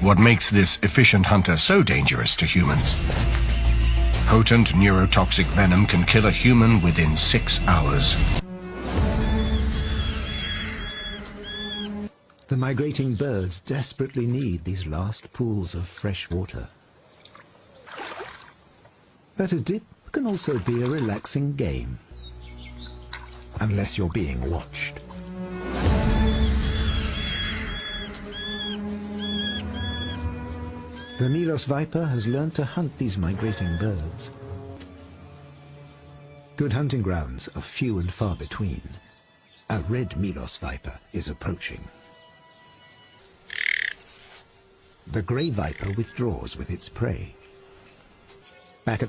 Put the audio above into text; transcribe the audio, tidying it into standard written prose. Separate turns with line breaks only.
what makes this efficient hunter so dangerous to humans. Potent neurotoxic venom can kill a human within 6 hours.
The migrating birds desperately need these last pools of fresh water. But a dip can also be a relaxing game, unless you're being watched. The Milos viper has learned to hunt these migrating birds. Good hunting grounds are few and far between. A red Milos viper is approaching. The grey viper withdraws with its prey. Back at the